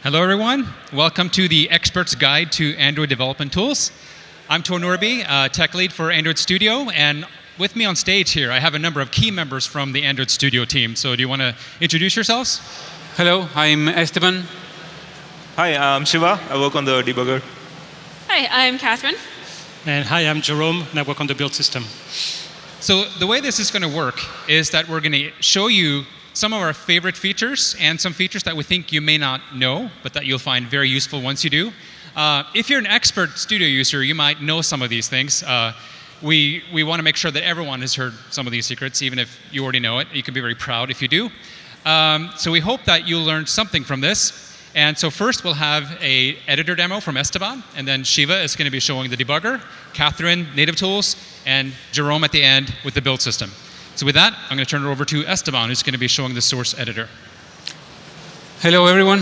Hello, everyone. Welcome to the Expert's Guide to Android Development Tools. I'm Tor Norby, Tech Lead for Android Studio, and with me on stage here, I have a number of key members from the Android Studio team. So do you want to introduce yourselves? Hello, I'm Esteban. Hi, I'm Shiva. I work on the debugger. Hi, I'm Catherine. And hi, I'm Jerome, and I work on the build system. So the way this is going to work is that we're going to show you some of our favorite features and some features that we think you may not know, but that you'll find very useful once you do. If you're an expert studio user, you might know some of these things. We want to make sure that everyone has heard some of these secrets, even if you already know it. You can be very proud if you do. So we hope that you'll learn something from this. And so first we'll have an editor demo from Esteban, and then Shiva is going to be showing the debugger, Catherine, native tools, and Jerome at the end with the build system. So with that, I'm going to turn it over to Esteban, who's going to be showing the source editor. Hello, everyone.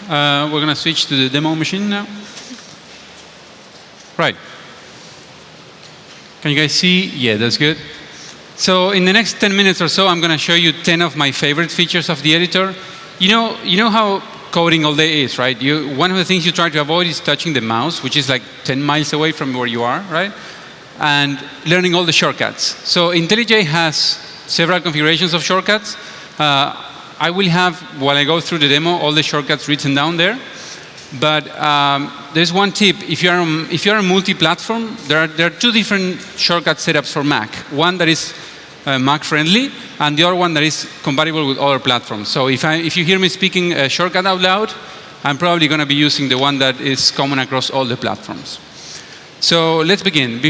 We're going to switch to the demo machine now. Right. Can you guys see? Yeah, that's good. So in the next 10 minutes or so, I'm going to show you 10 of my favorite features of the editor. You know how coding all day is, right? One of the things you try to avoid is touching the mouse, which is like 10 miles away from where you are, right? And learning all the shortcuts. So IntelliJ has several configurations of shortcuts. I will have, while I go through the demo, all the shortcuts written down there. But there's one tip. If you're a multi-platform, there are two different shortcut setups for Mac. One that is Mac-friendly, and the other one that is compatible with other platforms. So if you hear me speaking a shortcut out loud, I'm probably going to be using the one that is common across all the platforms. So let's begin.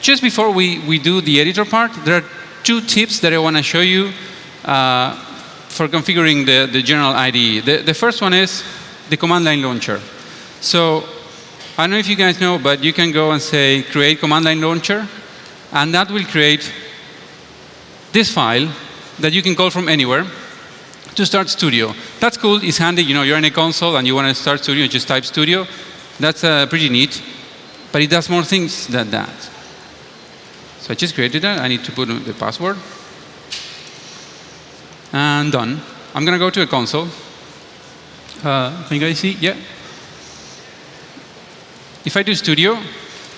Just before we do the editor part, there are two tips that I want to show you for configuring the general IDE. The first one is the command line launcher. So I don't know if you guys know, but you can go and say, create command line launcher, and that will create this file that you can call from anywhere to start Studio. That's cool. It's handy. You're in a console and you want to start Studio, just type Studio. That's pretty neat. But it does more things than that. So I just created that. I need to put in the password. And done. I'm going to go to a console. Can you guys see? Yeah. If I do Studio,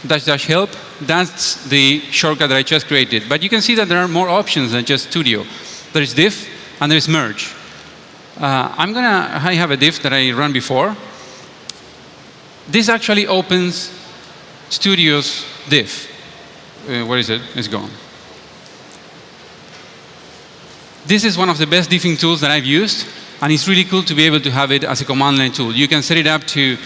--help, that's the shortcut that I just created. But you can see that there are more options than just Studio. There is diff, and there is merge. I have a diff that I ran before. This actually opens Studio's diff. Where is it? It's gone. This is one of the best diffing tools that I've used, and it's really cool to be able to have it as a command line tool. You can set it up to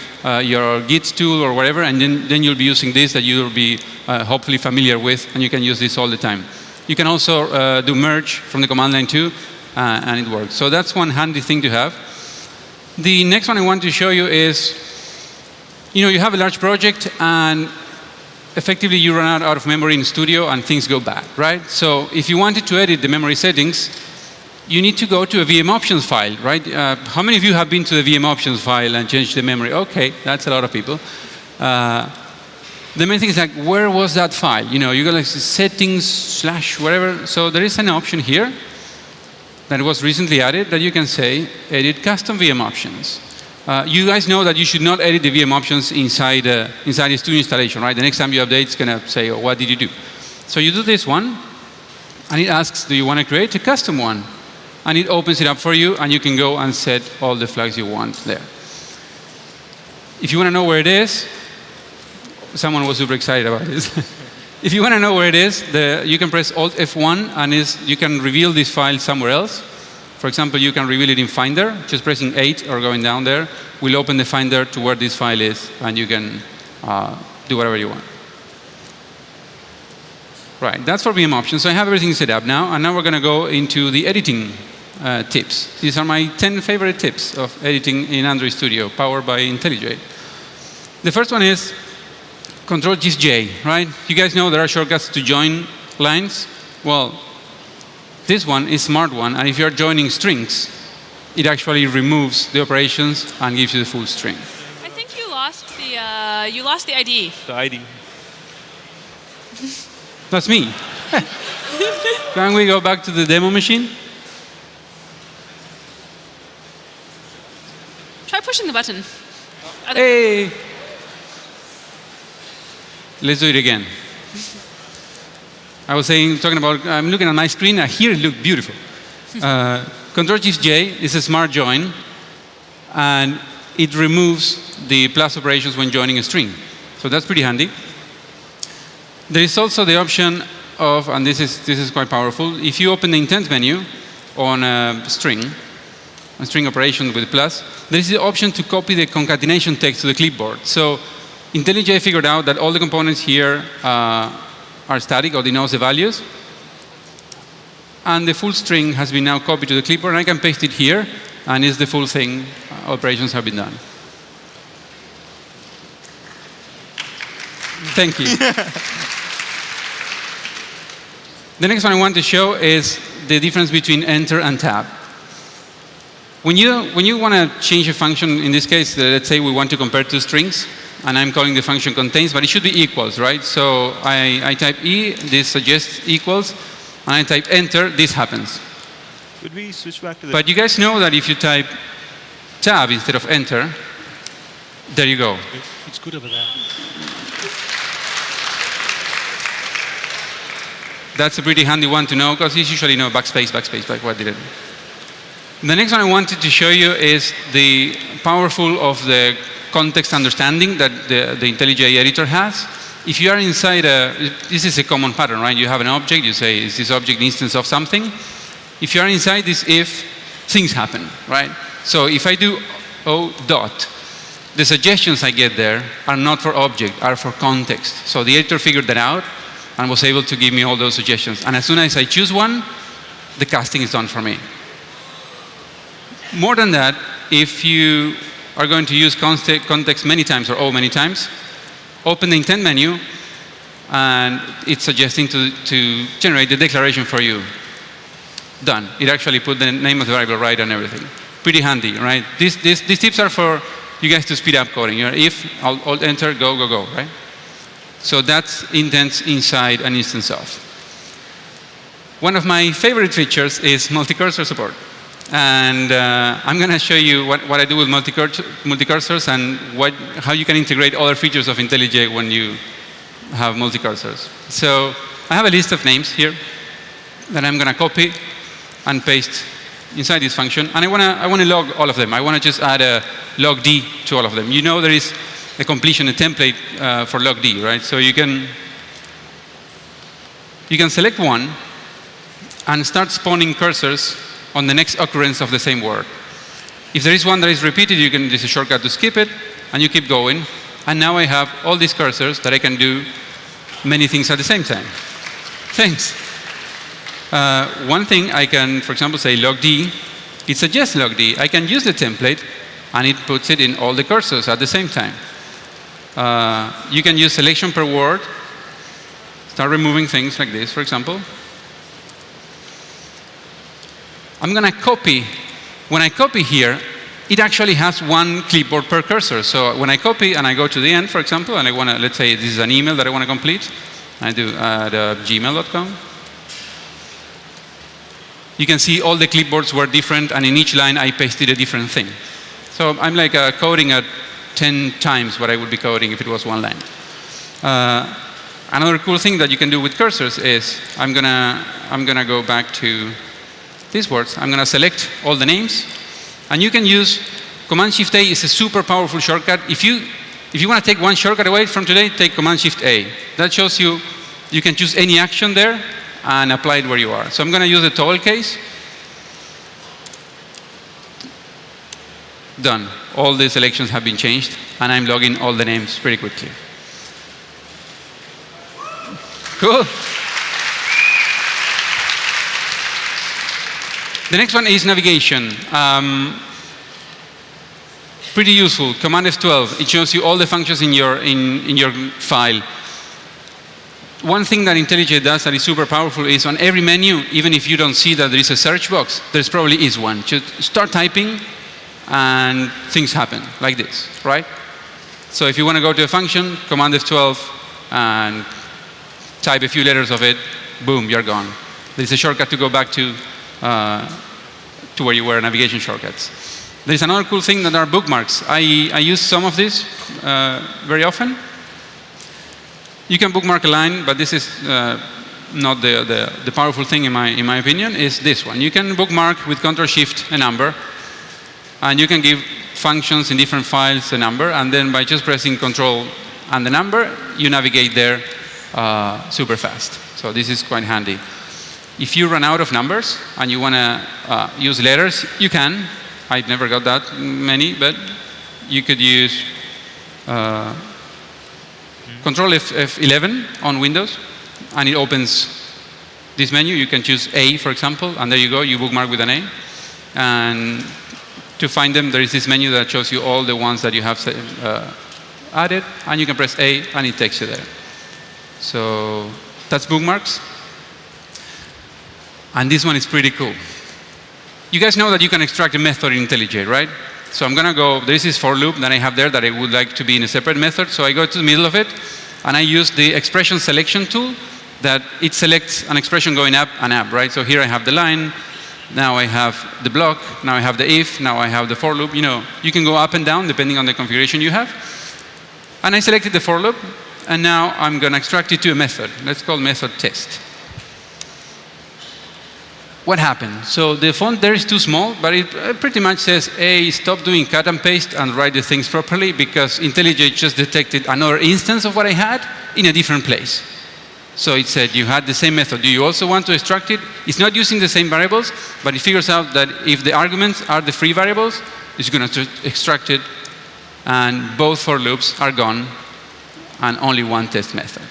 your Git tool or whatever, and then you'll be using this that you'll be hopefully familiar with, and you can use this all the time. You can also do merge from the command line too, and it works. So that's one handy thing to have. The next one I want to show you is, you have a large project, and effectively you run out of memory in Studio, and things go bad, right? So if you wanted to edit the memory settings, you need to go to a VM options file, right? How many of you have been to the VM options file and changed the memory? Okay, that's a lot of people. The main thing is like, where was that file? You go like settings / whatever. So there is an option here that was recently added that you can say, edit custom VM options. You guys know that you should not edit the VM options inside a Studio installation, right? The next time you update, it's going to say, oh, what did you do? So you do this one, and it asks, do you want to create a custom one? And it opens it up for you, and you can go and set all the flags you want there. If you want to know where it is, someone was super excited about this. If you want to know where it is, you can press Alt F1, and you can reveal this file somewhere else. For example, you can reveal it in Finder. Just pressing 8 or going down there will open the Finder to where this file is, and you can do whatever you want. Right, that's for VM options. So I have everything set up now, and now we're going to go into the editing tips. These are my 10 favorite tips of editing in Android Studio, powered by IntelliJ. The first one is Control-Shift-J, right? You guys know there are shortcuts to join lines. Well, this one is smart one, and if you're joining strings, it actually removes the operations and gives you the full string. I think you lost the IDE. The ID. That's me. Can we go back to the demo machine? pushing the button. Hey! Let's do it again. I was talking about, I'm looking at my screen, and here it looked beautiful. Ctrl-Shift-J is a smart join, and it removes the plus operations when joining a string. So that's pretty handy. There is also the option of, and this is quite powerful, if you open the intent menu on a string operation with plus, there is the option to copy the concatenation text to the clipboard. So IntelliJ figured out that all the components here are static, or denotes the values. And the full string has been now copied to the clipboard, and I can paste it here, and it's the full thing. Operations have been done. Thank you. The next one I want to show is the difference between enter and tab. When you want to change a function, in this case, let's say we want to compare two strings, and I'm calling the function contains, but it should be equals, right? So I type E, this suggests equals, and I type enter, this happens. Could we switch back to the... But you guys know that if you type tab instead of enter, there you go. It's good over there. That's a pretty handy one to know, because it's usually backspace, what did it? The next one I wanted to show you is the powerful of the context understanding that the IntelliJ editor has. If you are inside this is a common pattern, right? You have an object, you say, is this object an instance of something? If you are inside this if, things happen, right? So if I do O dot, the suggestions I get there are not for object, are for context. So the editor figured that out and was able to give me all those suggestions. And as soon as I choose one, the casting is done for me. More than that, if you are going to use context many times, or O many times, open the intent menu, and it's suggesting to generate the declaration for you. Done. It actually put the name of the variable right and everything. Pretty handy, right? These tips are for you guys to speed up coding. You're if, Alt enter, go, right? So that's intents inside an instance of. One of my favorite features is multi-cursor support. And I'm going to show you what I do with multi-cursors and how you can integrate other features of IntelliJ when you have multi-cursors. So I have a list of names here that I'm going to copy and paste inside this function. And I want to log all of them. I want to just add a log D to all of them. You know there is a completion, a template for log D, right? So you can select one and start spawning cursors on the next occurrence of the same word. If there is one that is repeated, there's a shortcut to skip it, and you keep going. And now I have all these cursors that I can do many things at the same time. Thanks. One thing I can, for example, say log D. It suggests log D. I can use the template, and it puts it in all the cursors at the same time. You can use selection per word. Start removing things like this, for example. I'm going to copy. When I copy here, it actually has one clipboard per cursor. So when I copy and I go to the end, for example, and I want to, let's say this is an email that I want to complete, I do gmail.com. You can see all the clipboards were different, and in each line I pasted a different thing. So I'm like coding at 10 times what I would be coding if it was one line. Another cool thing that you can do with cursors is I'm gonna go back to these words. I'm gonna select all the names, and you can use Command-Shift-A is a super powerful shortcut. If you want to take one shortcut away from today, take Command-Shift-A. That shows you can choose any action there and apply it where you are. So I'm going to use the toggle case. Done. All the selections have been changed, and I'm logging all the names pretty quickly. Cool. The next one is navigation. Pretty useful. Command F12. It shows you all the functions in your file. One thing that IntelliJ does that is super powerful is on every menu, even if you don't see that there is a search box, there probably is one. Just start typing, and things happen like this, right? So if you want to go to a function, Command F12, and type a few letters of it, boom, you're gone. There's a shortcut to go back to where you were, navigation shortcuts. There's another cool thing that are bookmarks. I use some of this very often. You can bookmark a line, but this is not the powerful thing in my opinion, is this one. You can bookmark with Ctrl-Shift a number, and you can give functions in different files a number, and then by just pressing Control and the number, you navigate there super fast. So this is quite handy. If you run out of numbers and you want to use letters, you can. I've never got that many, but you could use Control F11 on Windows, and it opens this menu. You can choose A, for example, and there you go. You bookmark with an A. And to find them, there is this menu that shows you all the ones that you have added, and you can press A, and it takes you there. So that's bookmarks. And this one is pretty cool. You guys know that you can extract a method in IntelliJ, right? So I'm going to go, there is this for loop that I have there that I would like to be in a separate method. So I go to the middle of it, and I use the expression selection tool that it selects an expression going up and up, right? So here I have the line, now I have the block, now I have the if, now I have the for loop. You know, you can go up and down depending on the configuration you have. And I selected the for loop, and now I'm going to extract it to a method. Let's call method test. What happened? So the font there is too small, but it pretty much says, hey, stop doing cut and paste and write the things properly, because IntelliJ just detected another instance of what I had in a different place. So it said, you had the same method. Do you also want to extract it? It's not using the same variables, but it figures out that if the arguments are the free variables, it's going to extract it, and both for loops are gone, and only one test method.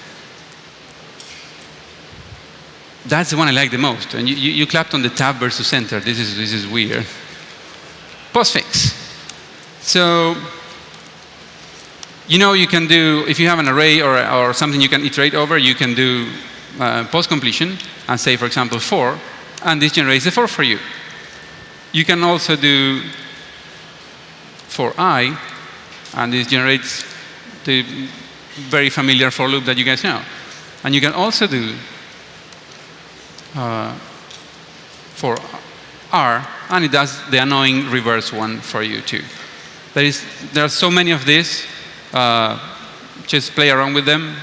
That's the one I like the most. And you clapped on the tab versus enter. This is weird. Postfix. So, you know, you can do, if you have an array or something you can iterate over, you can do PostCompletion and say, for example, 4, and this generates the 4 for you. You can also do for I, and this generates the very familiar for loop that you guys know. And you can also do for R, and it does the annoying reverse one for you too. There are so many of these. Just play around with them.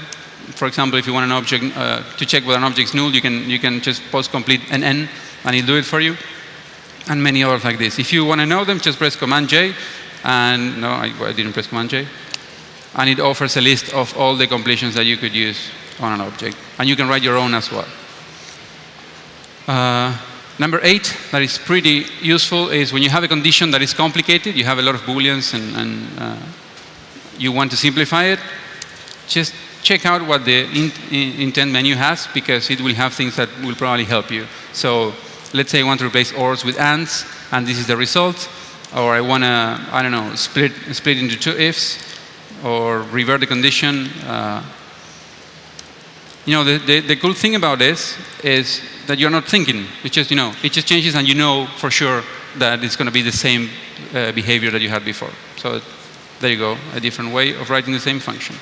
For example, if you want an object to check whether an object is null, you can just post complete an n, and it'll do it for you. And many others like this. If you want to know them, just press Command J, and no, I didn't press Command J, and it offers a list of all the completions that you could use on an object, and you can write your own as well. Number 8, that is pretty useful, is when you have a condition that is complicated, you have a lot of booleans, and you want to simplify it, just check out what the intent menu has, because it will have things that will probably help you. So let's say I want to replace ORs with ANDs, and this is the result, or I want to, I don't know, split into 2 ifs, or revert the condition. You know, the cool thing about this is that you're not thinking. It's just, you know, it just changes, and you know for sure that it's going to be the same behavior that you had before. So there you go, a different way of writing the same function.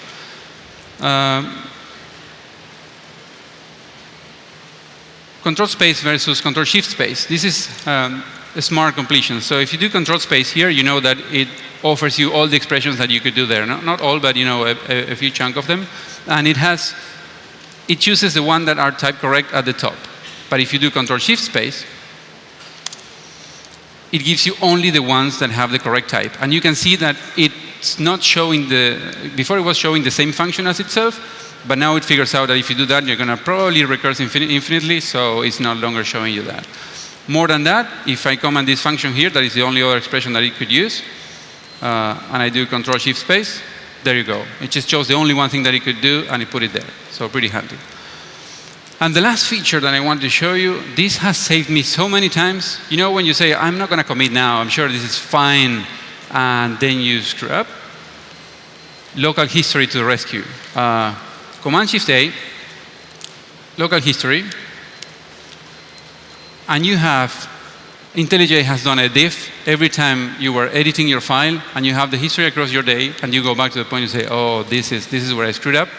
Control space versus control shift space. This is a smart completion. So if you do control space here, you know that it offers you all the expressions that you could do there. Not all, but you know, a few chunk of them. And it chooses the one that are type correct at the top. But if you do control shift space, it gives you only the ones that have the correct type. And you can see that it's not showing before it was showing the same function as itself, but now it figures out that if you do that, you're going to probably recurse infinitely, so it's no longer showing you that. More than that, if I command this function here, that is the only other expression that it could use, and I do control shift space, there you go. It just shows the only one thing that it could do, and it put it there. So pretty handy. And the last feature that I want to show you, this has saved me so many times. You know, when you say, I'm not going to commit now, I'm sure this is fine, and then you screw up, local history to the rescue. Command-Shift-A, local history, and you have, IntelliJ has done a diff every time you were editing your file, and you have the history across your day, and you go back to the point and say, oh, this is where I screwed up.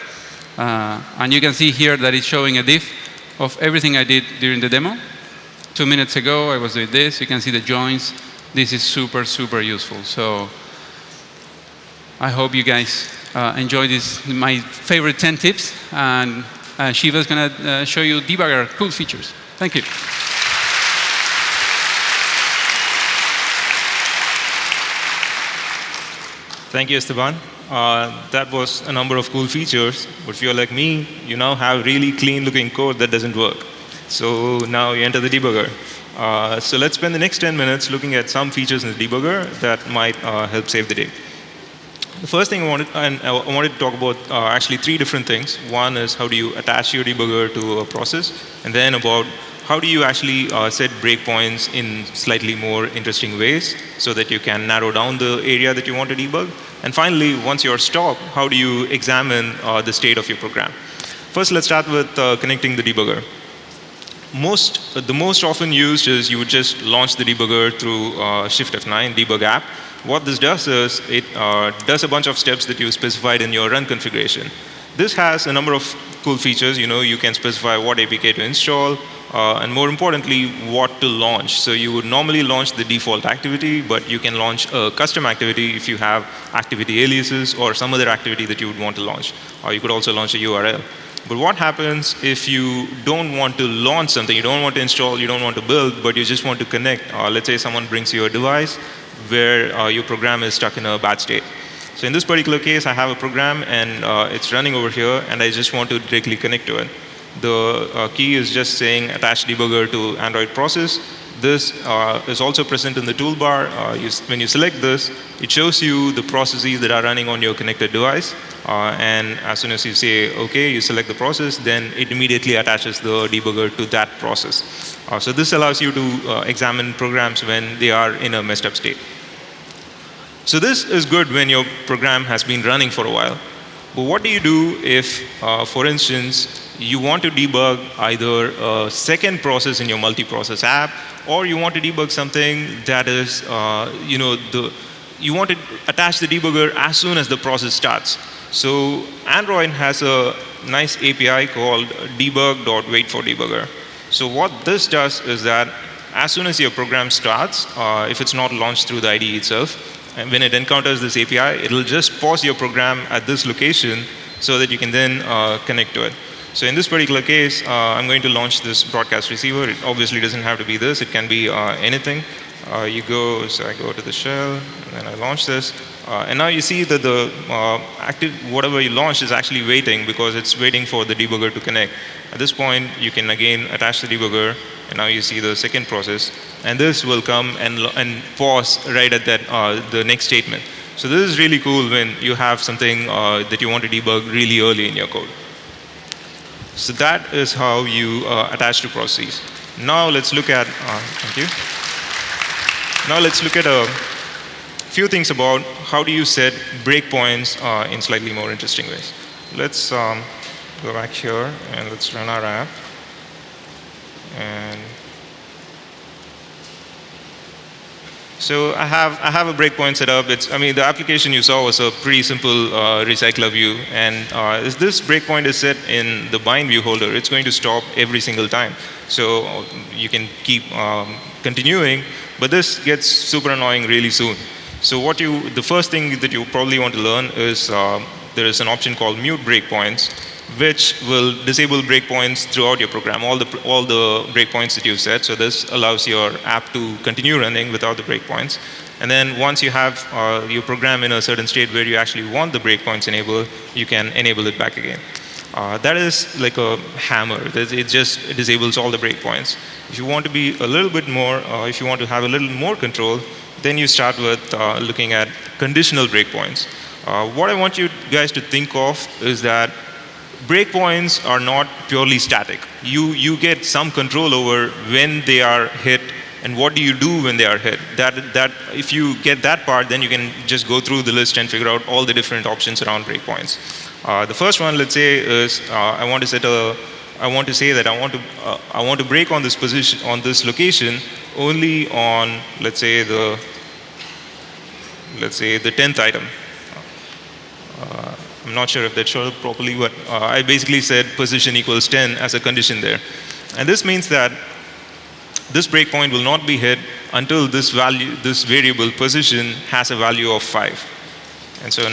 And you can see here that it's showing a diff of everything I did during the demo. 2 minutes ago, I was doing this. You can see the joins this is super, super useful. So I hope you guys enjoy this, my favorite 10 tips. And Shiva is going to show you debugger cool features. Thank you. Thank you, Esteban. That was a number of cool features. But if you're like me, you now have really clean-looking code that doesn't work. So now you enter the debugger. So let's spend the next 10 minutes looking at some features in the debugger that might help save the day. The first thing I wanted to talk about actually 3 different things. One is how do you attach your debugger to a process, and then about how do you actually set breakpoints in slightly more interesting ways so that you can narrow down the area that you want to debug. And finally, once you're stopped, how do you examine the state of your program? First, let's start with connecting the debugger. The most often used is you would just launch the debugger through Shift F9, debug app. What this does is it does a bunch of steps that you specified in your run configuration. This has a number of cool features. You can specify what APK to install, and more importantly, what to launch. So you would normally launch the default activity, but you can launch a custom activity if you have activity aliases or some other activity that you would want to launch. Or you could also launch a URL. But what happens if you don't want to launch something, you don't want to install, you don't want to build, but you just want to connect? Let's say someone brings you a device where your program is stuck in a bad state. So in this particular case, I have a program, and it's running over here, and I just want to directly connect to it. The key is just saying attach debugger to Android process. This is also present in the toolbar. When you select this, it shows you the processes that are running on your connected device. And as soon as you say OK, you select the process, then it immediately attaches the debugger to that process. So this allows you to examine programs when they are in a messed up state. So this is good when your program has been running for a while. But what do you do if, for instance, you want to debug either a second process in your multi-process app, or you want to debug something that is, you want to attach the debugger as soon as the process starts. So Android has a nice API called debug.waitForDebugger. So what this does is that as soon as your program starts, if it's not launched through the IDE itself, and when it encounters this API, it'll just pause your program at this location so that you can then connect to it. So in this particular case, I'm going to launch this broadcast receiver. It obviously doesn't have to be this. It can be anything. So I go to the shell, and then I launch this. And now you see that the whatever you launched is actually waiting, because it's waiting for the debugger to connect. At this point, you can again attach the debugger, and now you see the second process. And this will come and pause right at the next statement. So this is really cool when you have something that you want to debug really early in your code. So that is how you attach to processes. Now let's look at, thank you. Now let's look at a few things about how do you set breakpoints in slightly more interesting ways. Let's go back here and let's run our app. And so I have a breakpoint set up. The application you saw was a pretty simple recycler view, and if this breakpoint is set in the bind view holder, it's going to stop every single time. So you can keep continuing, but this gets super annoying really soon. So the first thing that you probably want to learn is there is an option called mute breakpoints, which will disable breakpoints throughout your program, all the breakpoints that you've set. So this allows your app to continue running without the breakpoints. And then once you have your program in a certain state where you actually want the breakpoints enabled, you can enable it back again. That is like a hammer. It just disables all the breakpoints. If you want to be a little bit more, if you want to have a little more control, then you start with looking at conditional breakpoints. What I want you guys to think of is that breakpoints are not purely static. You get some control over when they are hit and what do you do when they are hit. That if you get that part, then you can just go through the list and figure out all the different options around breakpoints. The first one, let's say, is I want to say that I want to break on this position, on this location, only on let's say the 10th item. I'm not sure if that showed up properly, but I basically said position equals 10 as a condition there. And this means that this breakpoint will not be hit until this variable position has a value of 5, and so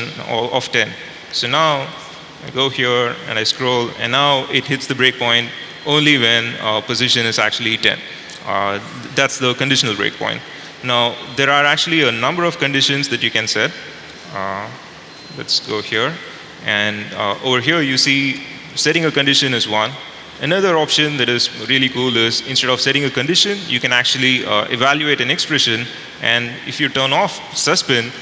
of 10. So now I go here and I scroll, and now it hits the breakpoint only when position is actually 10. That's the conditional breakpoint. Now, there are actually a number of conditions that you can set. Let's go here. And over here, you see setting a condition is one. Another option that is really cool is instead of setting a condition, you can actually evaluate an expression. And if you turn off suspend,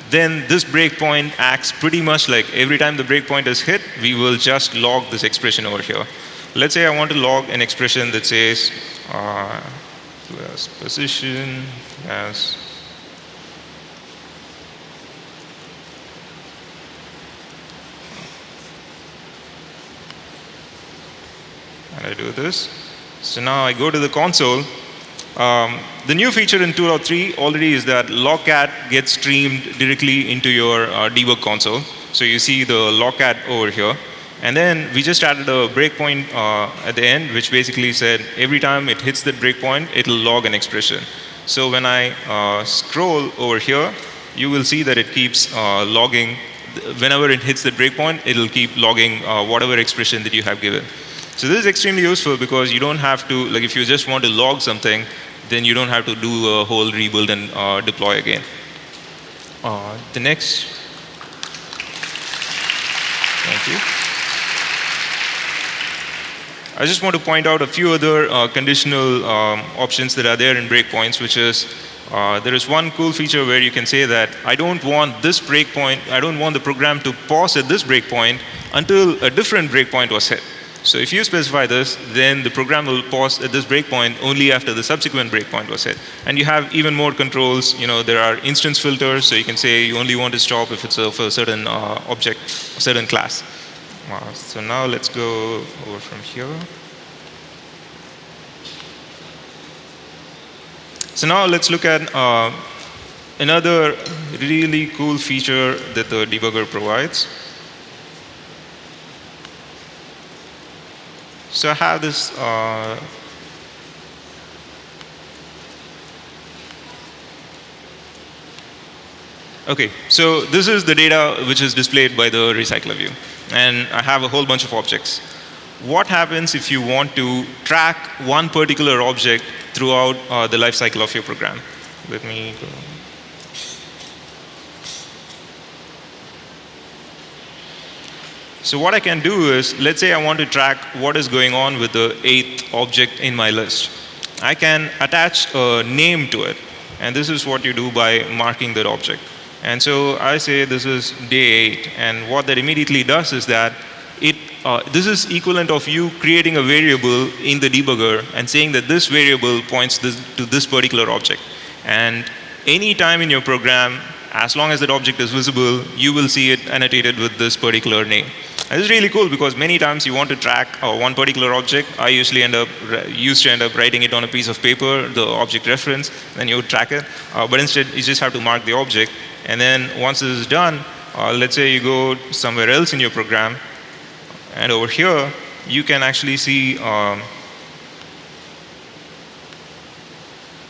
then this breakpoint acts pretty much like every time the breakpoint is hit, we will just log this expression over here. Let's say I want to log an expression that says position as and I do this. So now I go to the console. The new feature in 2.3 already is that logcat gets streamed directly into your debug console. So you see the logcat over here. And then we just added a breakpoint at the end, which basically said every time it hits that breakpoint, it'll log an expression. So when I scroll over here, you will see that it keeps logging. Whenever it hits the breakpoint, it'll keep logging whatever expression that you have given. So this is extremely useful because you don't have to, like if you just want to log something, then you don't have to do a whole rebuild and deploy again. The next. Thank you. I just want to point out a few other conditional options that are there in breakpoints, which is there is one cool feature where you can say that I don't want this breakpoint, I don't want the program to pause at this breakpoint until a different breakpoint was hit. So if you specify this, then the program will pause at this breakpoint only after the subsequent breakpoint was hit. And you have even more controls. You know, there are instance filters, so you can say you only want to stop if it's of a certain object, a certain class. So now let's go over from here. So now let's look at another really cool feature that the debugger provides. So I have this okay, so this is the data which is displayed by the recycler view. And I have a whole bunch of objects. What happens if you want to track one particular object throughout the life cycle of your program? Let me go. So what I can do is, let's say I want to track what is going on with the 8th object in my list. I can attach a name to it. And this is what you do by marking that object. And so I say this is day 8. And what that immediately does is that this is equivalent of you creating a variable in the debugger and saying that this variable points to this particular object. And any time in your program, as long as that object is visible, you will see it annotated with this particular name. And this is really cool because many times you want to track one particular object. I used to end up writing it on a piece of paper, the object reference, then you would track it. But instead, you just have to mark the object. And then once this is done, let's say you go somewhere else in your program, and over here, you can actually see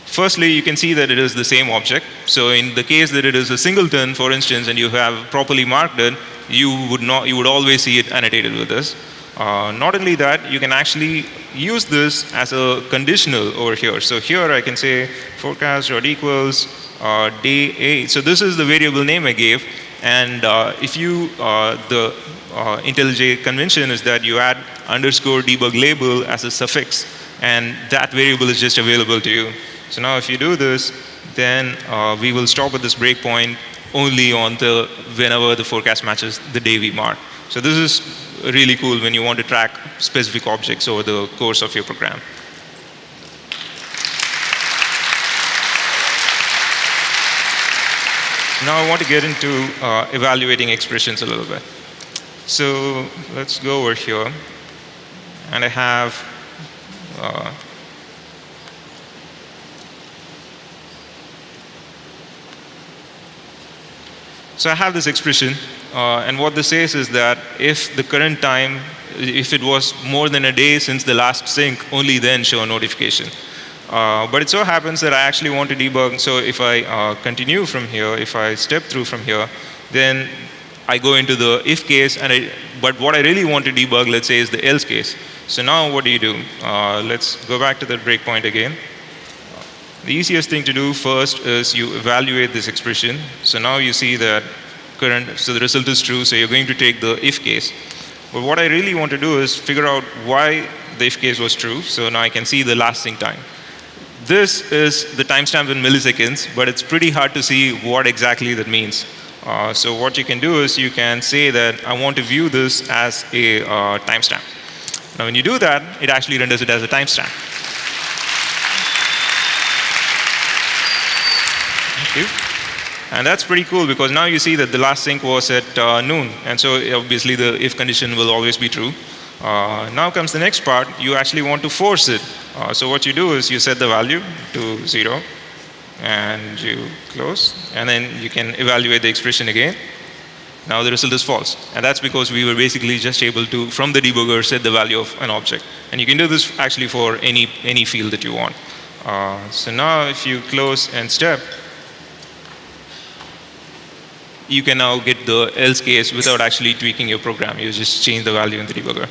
firstly, you can see that it is the same object. So in the case that it is a singleton, for instance, and you have properly marked it, you would always see it annotated with this. Not only that, you can actually use this as a conditional over here. So here I can say forecast.equals day 8. So this is the variable name I gave. And if you, the IntelliJ convention is that you add _debug label as a suffix, and that variable is just available to you. So now if you do this, then we will stop at this breakpoint only on whenever the forecast matches the day we mark. So this is really cool when you want to track specific objects over the course of your program. Now I want to get into evaluating expressions a little bit. So let's go over here, and I have so I have this expression, and what this says is that if the current time, if it was more than a day since the last sync, only then show a notification. But it so happens that I actually want to debug. So if I continue from here, if I step through from here, then I go into the if case. But what I really want to debug, let's say, is the else case. So now what do? Let's go back to the breakpoint again. The easiest thing to do first is you evaluate this expression. So now you see that so the result is true, so you're going to take the if case. But what I really want to do is figure out why the if case was true. So now I can see the last sync time. This is the timestamp in milliseconds, but it's pretty hard to see what exactly that means. So what you can do is you can say that I want to view this as a timestamp. Now when you do that, it actually renders it as a timestamp. Thank you. And that's pretty cool because now you see that the last sync was at noon. And so obviously the if condition will always be true. Now comes the next part. You actually want to force it. So what you do is you set the value to 0. And you close. And then you can evaluate the expression again. Now the result is false. And that's because we were basically just able to, from the debugger, set the value of an object. And you can do this actually for any field that you want. So now if you close and step, you can now get the else case without actually tweaking your program. You just change the value in the debugger.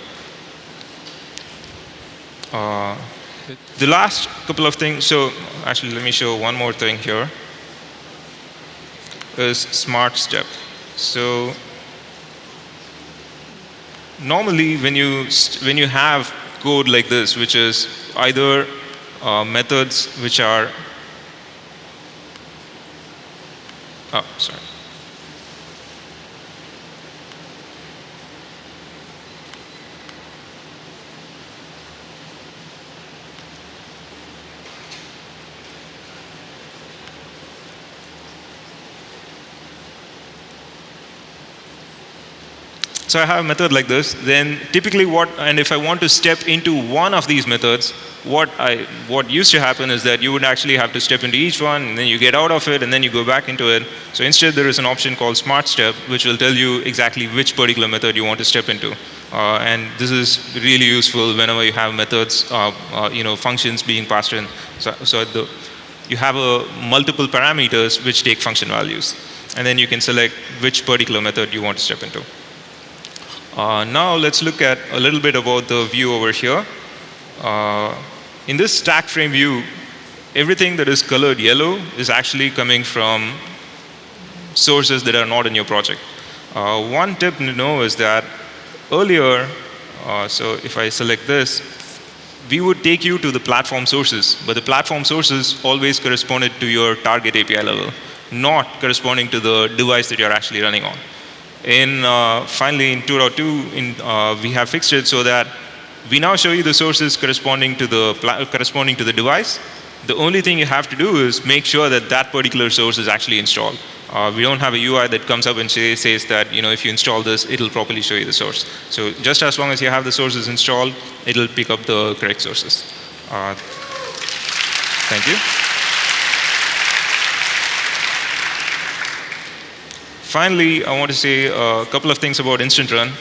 The last couple of things, so actually let me show one more thing here, is smartstep. So normally when you have code like this, which is either methods which are, sorry. So I have a method like this. Then typically and if I want to step into one of these methods, what used to happen is that you would actually have to step into each one, and then you get out of it, and then you go back into it. So instead, there is an option called smartstep, which will tell you exactly which particular method you want to step into. And this is really useful whenever you have methods, functions being passed in. So you have multiple parameters which take function values, and then you can select which particular method you want to step into. Now let's look at a little bit about the view over here. In this stack frame view, everything that is colored yellow is actually coming from sources that are not in your project. One tip to know is that earlier, so if I select this, we would take you to the platform sources, but the platform sources always corresponded to your target API level, not corresponding to the device that you're actually running on. Finally, in 2.2, we have fixed it so that we now show you the sources corresponding to the device. The only thing you have to do is make sure that that particular source is actually installed. We don't have a UI that comes up and says that if you install this, it'll properly show you the source. So just as long as you have the sources installed, it'll pick up the correct sources. Thank you. Finally, I want to say a couple of things about Instant Run.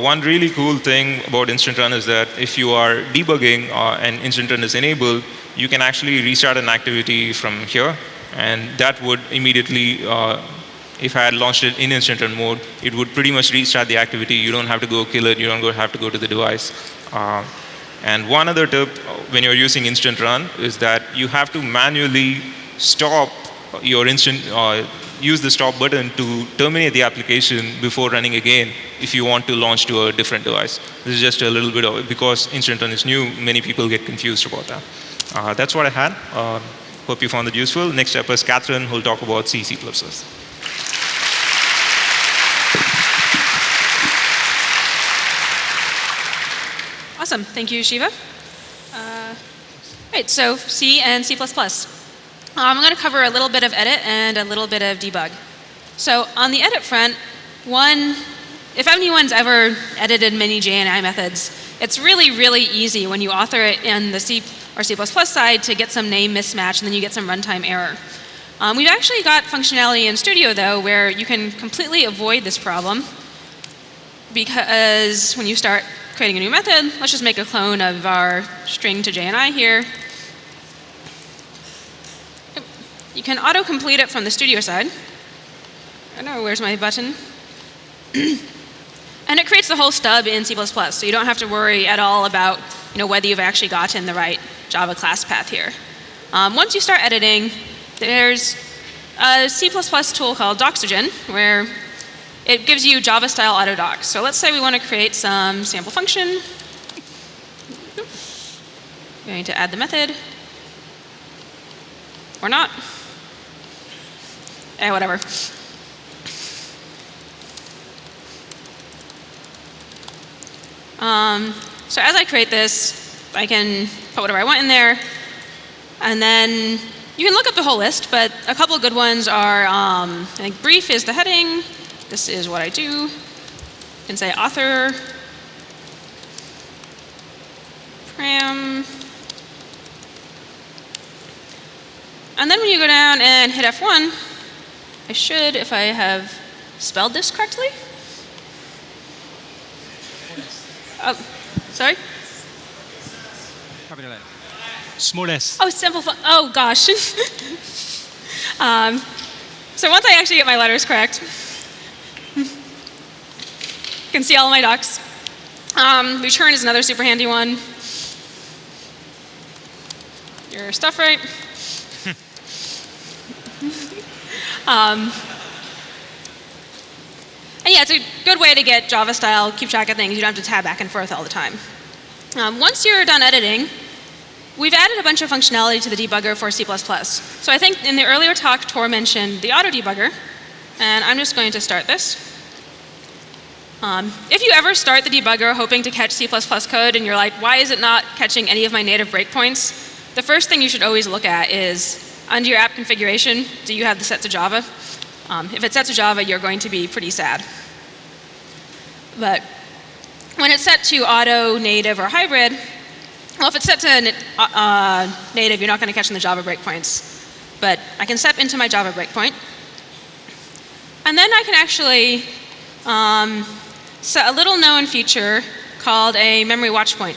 One really cool thing about Instant Run is that if you are debugging and Instant Run is enabled, you can actually restart an activity from here. And that would immediately, if I had launched it in Instant Run mode, it would pretty much restart the activity. You don't have to go kill it. You don't have to go to the device. And one other tip when you're using Instant Run is that you have to manually stop your use the stop button to terminate the application before running again if you want to launch to a different device. This is just a little bit of it because Instant Run is new. Many people get confused about that. That's what I had. Hope you found it useful. Next up is Catherine, who will talk about C++. Awesome. Thank you, Shiva. Right, so C and C++. I'm going to cover a little bit of edit and a little bit of debug. So on the edit front, if anyone's ever edited many JNI methods, it's really, really easy when you author it in the C or C++ side to get some name mismatch, and then you get some runtime error. We've actually got functionality in Studio, though, where you can completely avoid this problem, because when you start creating a new method, let's just make a clone of our string to JNI here. you can auto-complete it from the studio side. I don't know, where's my button? And it creates the whole stub in C++, so you don't have to worry at all about whether you've actually gotten the right Java class path here. Once you start editing, there's a C++ tool called Doxygen, where it gives you Java-style autodocs. So let's say we want to create some sample function. We're going to add the method. Or not. Whatever. So as I create this, I can put whatever I want in there. And then you can look up the whole list, but a couple of good ones are, I think brief is the heading. This is what I do. You can say author, param. And then when you go down and hit F1, I should, if I have spelled this correctly. Oh, sorry? Small s. Oh, simple. Oh, gosh. So once I actually get my letters correct, you can see all my docs. Return is another super handy one. Your stuff right. And yeah, it's a good way to get Java style, keep track of things. You don't have to tab back and forth all the time. Once you're done editing, we've added a bunch of functionality to the debugger for C++. So I think in the earlier talk, Tor mentioned the auto debugger, and I'm just going to start this. If you ever start the debugger hoping to catch C++ code and you're like, why is it not catching any of my native breakpoints? The first thing you should always look at is, under your app configuration, do you have this set to Java? If it's set to Java, you're going to be pretty sad. But when it's set to auto, native, or hybrid, well, if it's set to native, you're not going to catch in the Java breakpoints. But I can step into my Java breakpoint. And then I can actually set a little known feature called a memory watchpoint.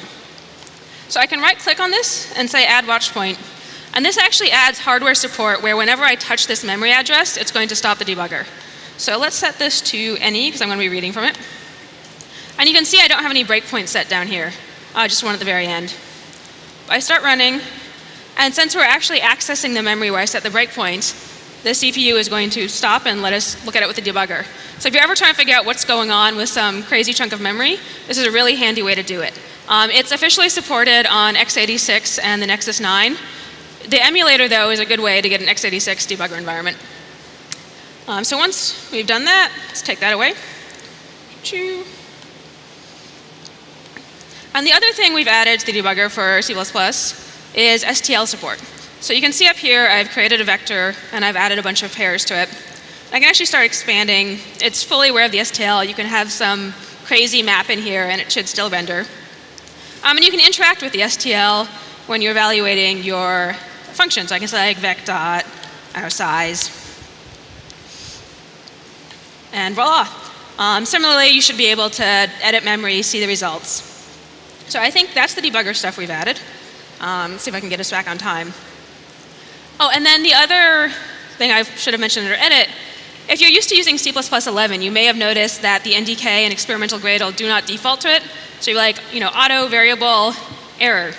So I can right-click on this and say add watchpoint. And this actually adds hardware support where whenever I touch this memory address, it's going to stop the debugger. So let's set this to any, because I'm going to be reading from it. And you can see I don't have any breakpoints set down here, just one at the very end. I start running, and since we're actually accessing the memory where I set the breakpoint, the CPU is going to stop and let us look at it with the debugger. So if you're ever trying to figure out what's going on with some crazy chunk of memory, this is a really handy way to do it. It's officially supported on x86 and the Nexus 9. The emulator, though, is a good way to get an x86 debugger environment. So once we've done that, let's take that away. And the other thing we've added to the debugger for C++ is STL support. So you can see up here, I've created a vector, and I've added a bunch of pairs to it. I can actually start expanding. It's fully aware of the STL. You can have some crazy map in here, and it should still render. And you can interact with the STL when you're evaluating your functions. I can say like vec dot size, and voila. Similarly, you should be able to edit memory, see the results. So I think that's the debugger stuff we've added. Let's see if I can get us back on time. Oh, and then the other thing I should have mentioned under edit, if you're used to using C++ 11, you may have noticed that the NDK and experimental Gradle do not default to it. So you're like, auto variable error.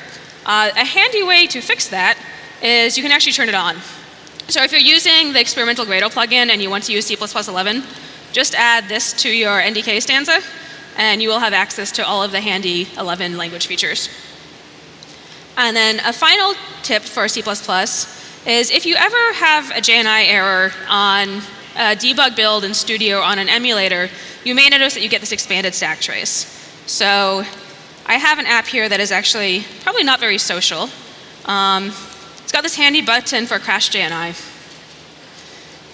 A handy way to fix that is you can actually turn it on. So if you're using the experimental Gradle plugin and you want to use C++ 11, just add this to your NDK stanza, and you will have access to all of the handy 11 language features. And then a final tip for C++ is if you ever have a JNI error on a debug build in Studio on an emulator, you may notice that you get this expanded stack trace. So I have an app here that is actually probably not very social. It's got this handy button for crash JNI.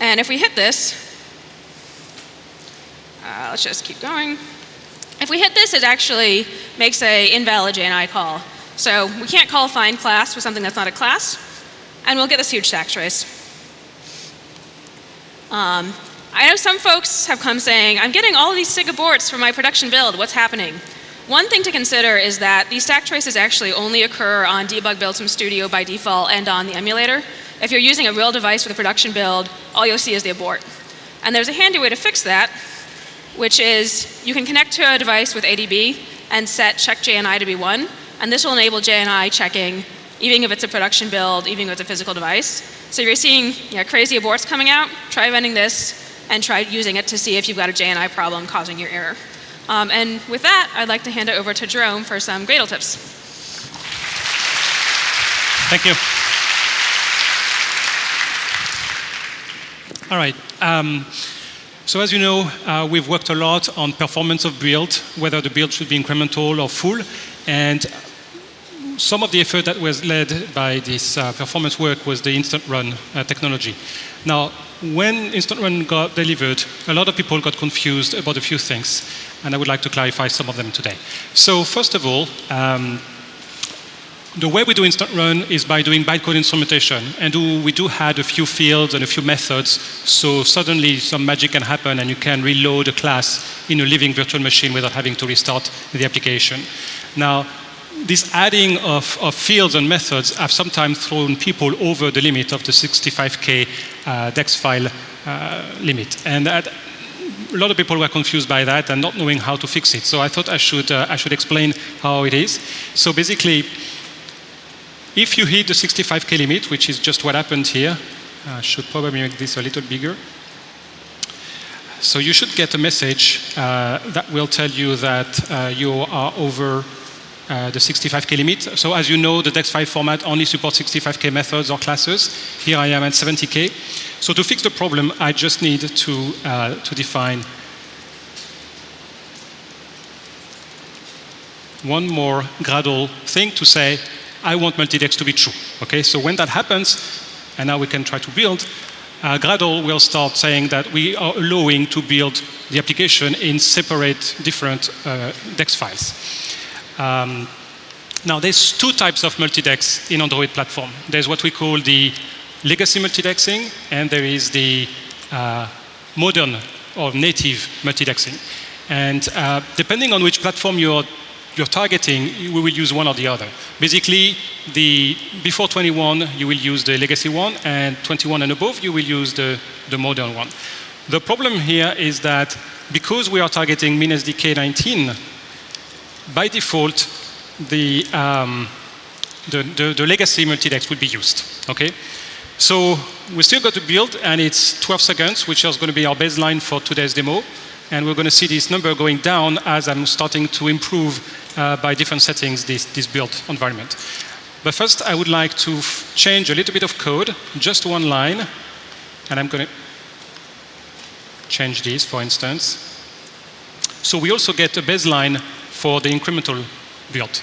And if we hit this, let's just keep going. If we hit this, it actually makes an invalid JNI call. So we can't call find class with something that's not a class, and we'll get this huge stack trace. I know some folks have come saying, I'm getting all of these SIG aborts for my production build, what's happening? One thing to consider is that these stack traces actually only occur on Debug Builds from Studio by default and on the emulator. If you're using a real device with a production build, all you'll see is the abort. And there's a handy way to fix that, which is you can connect to a device with ADB and set check JNI to be 1, and this will enable JNI checking even if it's a production build, even if it's a physical device. So if you're seeing crazy aborts coming out, try running this and try using it to see if you've got a JNI problem causing your error. And with that, I'd like to hand it over to Jerome for some Gradle tips. Thank you. All right. So as you know, we've worked a lot on performance of build, whether the build should be incremental or full. And some of the effort that was led by this performance work was the instant run technology. Now, when instant run got delivered, a lot of people got confused about a few things, and I would like to clarify some of them today. So first of all, the way we do instant run is by doing bytecode instrumentation, and we do add a few fields and a few methods, so suddenly some magic can happen and you can reload a class in a living virtual machine without having to restart the application. Now, this adding of fields and methods have sometimes thrown people over the limit of the 65K DEX file limit. And a lot of people were confused by that and not knowing how to fix it. So I thought I should explain how it is. So basically, if you hit the 65K limit, which is just what happened here, I should probably make this a little bigger. So you should get a message that will tell you that you are over the 65K limit. So as you know, the DEX file format only supports 65K methods or classes. Here I am at 70K. So to fix the problem, I just need to define one more Gradle thing to say, I want multidecks to be true. Okay, so when that happens, and now we can try to build, Gradle will start saying that we are allowing to build the application in separate different DEX files. Now, there's two types of multidecks in Android platform. There's what we call the legacy multidexing, and there is the modern or native multidexing. And depending on which platform you're targeting, we will use one or the other. Basically, before 21, you will use the legacy one, and 21 and above, you will use the modern one. The problem here is that because we are targeting MinSDK 19, by default, the legacy multidex will be used. Okay, so we still got to build, and it's 12 seconds, which is going to be our baseline for today's demo. And we're going to see this number going down as I'm starting to improve by different settings this build environment. But first, I would like to change a little bit of code, just one line, and I'm going to change this, for instance. So we also get a baseline for the incremental build.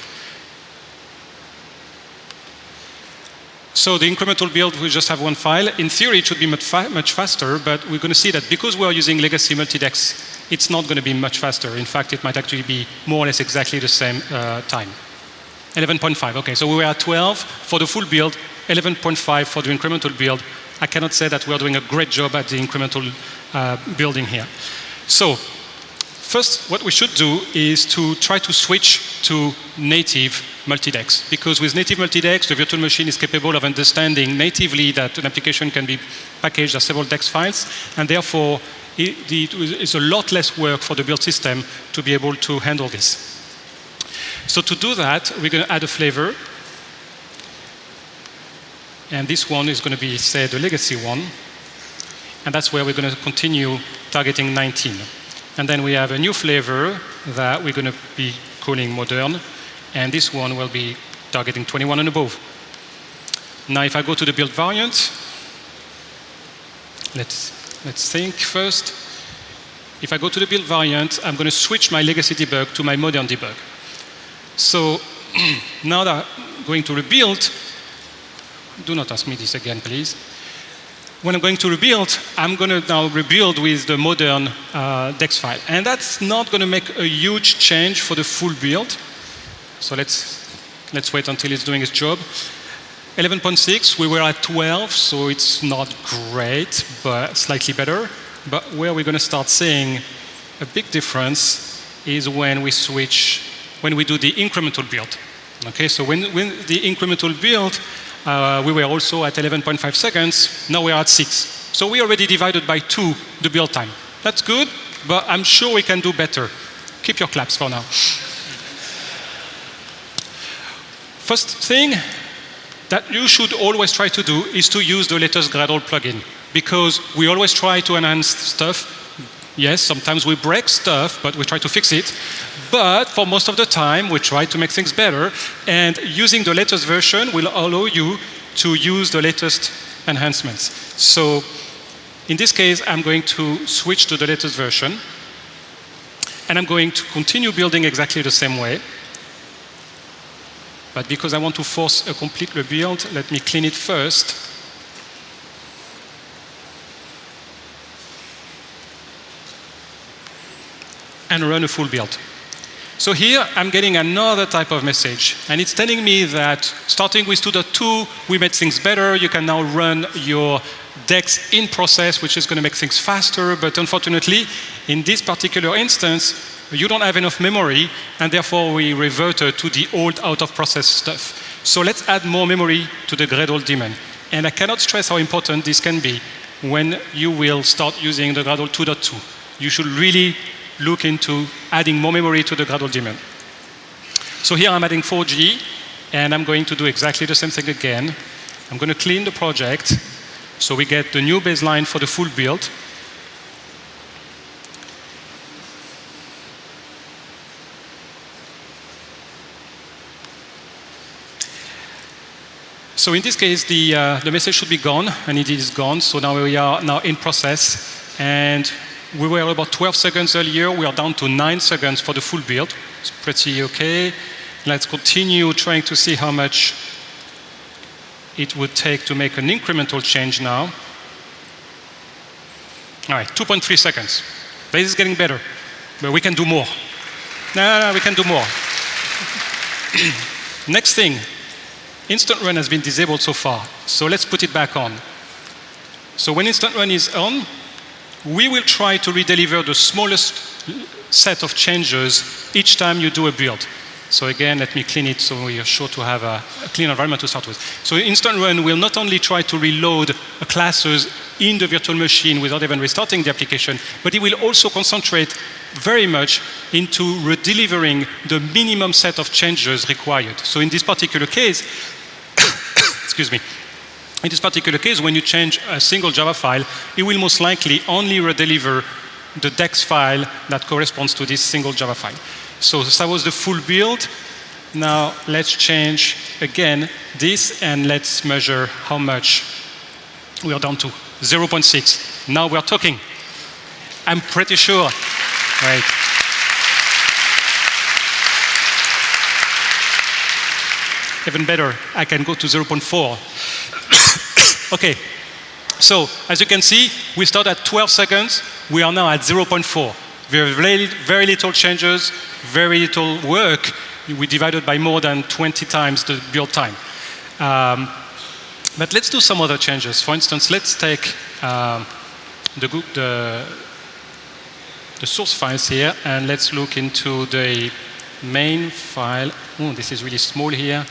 So the incremental build, we just have one file. In theory, it should be much faster, but we're going to see that because we are using legacy multidex, it's not going to be much faster. In fact, it might actually be more or less exactly the same time. 11.5, okay, so we were at 12 for the full build, 11.5 for the incremental build. I cannot say that we are doing a great job at the incremental building here. So first, what we should do is to try to switch to native multidex, because with native multidex, the virtual machine is capable of understanding natively that an application can be packaged as several DEX files, and therefore it is a lot less work for the build system to be able to handle this. So to do that, we're going to add a flavor, and this one is going to be, say, the legacy one, and that's where we're going to continue targeting 19. And then we have a new flavor that we're going to be calling modern, and this one will be targeting 21 and above. Now, if I go to the build variant, let's think first. If I go to the build variant, I'm going to switch my legacy debug to my modern debug. So now that I'm going to rebuild, do not ask me this again, please. When I'm going to rebuild, I'm going to now rebuild with the modern DEX file. And that's not going to make a huge change for the full build. So let's wait until it's doing its job. 11.6, we were at 12, so it's not great, but slightly better. But where we're going to start seeing a big difference is when we switch when we do the incremental build. Okay, so when the incremental build, we were also at 11.5 seconds. Now we are at 6. So we already divided by 2 the build time. That's good, but I'm sure we can do better. Keep your claps for now. First thing that you should always try to do is to use the latest Gradle plugin, because we always try to enhance stuff. Yes, sometimes we break stuff, but we try to fix it. But for most of the time, we try to make things better. And using the latest version will allow you to use the latest enhancements. So in this case, I'm going to switch to the latest version. And I'm going to continue building exactly the same way. But because I want to force a complete rebuild, let me clean it first. And run a full build. So here, I'm getting another type of message. And it's telling me that starting with 2.2, we made things better. You can now run your decks in process, which is going to make things faster. But unfortunately, in this particular instance, you don't have enough memory, and therefore we reverted to the old out-of-process stuff. So let's add more memory to the Gradle daemon. And I cannot stress how important this can be when you will start using the Gradle 2.2. You should really look into adding more memory to the Gradle daemon. So here I'm adding 4G, and I'm going to do exactly the same thing again. I'm going to clean the project, so we get the new baseline for the full build. So in this case, the message should be gone, and it is gone. So now we are now in process, and we were about 12 seconds earlier. We are down to 9 seconds for the full build. It's pretty okay. Let's continue trying to see how much it would take to make an incremental change now. All right, 2.3 seconds. This is getting better, but we can do more. No, we can do more. Next thing, Instant Run has been disabled so far, so let's put it back on. So when Instant Run is on, we will try to redeliver the smallest set of changes each time you do a build. So again, let me clean it so we are sure to have a clean environment to start with. So Instant Run will not only try to reload classes in the virtual machine without even restarting the application, but it will also concentrate very much into redelivering the minimum set of changes required. So in this particular case, excuse me, in this particular case, when you change a single Java file, it will most likely only redeliver the DEX file that corresponds to this single Java file. So that was the full build. Now let's change again this, and let's measure how much we are down to. 0.6. Now we're talking. I'm pretty sure. Right. Even better, I can go to 0.4. Okay, so as you can see, we start at 12 seconds. We are now at 0.4. Very, very little changes, very little work. We divided by more than 20 times the build time. But let's do some other changes. For instance, let's take the source files here, and let's look into the main file. Oh, this is really small here.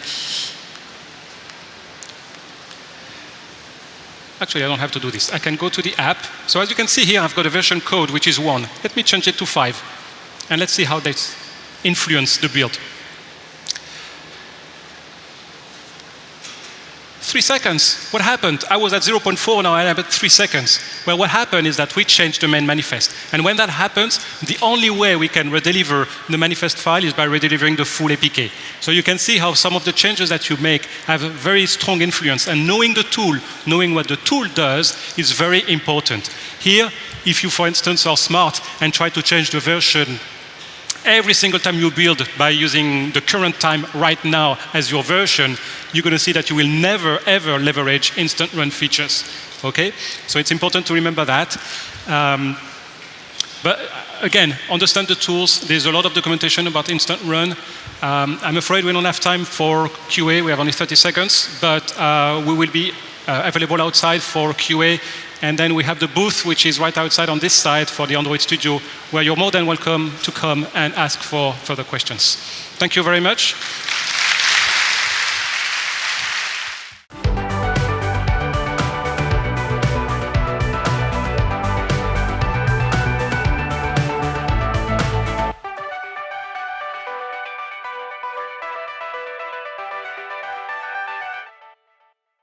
Actually, I don't have to do this. I can go to the app. So as you can see here, I've got a version code, which is 1. Let me change it to 5. And let's see how this influences the build. 3 seconds. What happened? I was at 0.4, now I am at 3 seconds. Well, what happened is that we changed the main manifest. And when that happens, the only way we can redeliver the manifest file is by redelivering the full APK. So you can see how some of the changes that you make have a very strong influence. And knowing the tool, knowing what the tool does, is very important. Here, if you, for instance, are smart and try to change the version every single time you build by using the current time right now as your version, you're going to see that you will never, ever leverage Instant Run features. Okay? So it's important to remember that. But again, understand the tools. There's a lot of documentation about Instant Run. I'm afraid we don't have time for QA. We have only 30 seconds. But we will be available outside for QA. And then we have the booth, which is right outside on this side for the Android Studio, where you're more than welcome to come and ask for further questions. Thank you very much.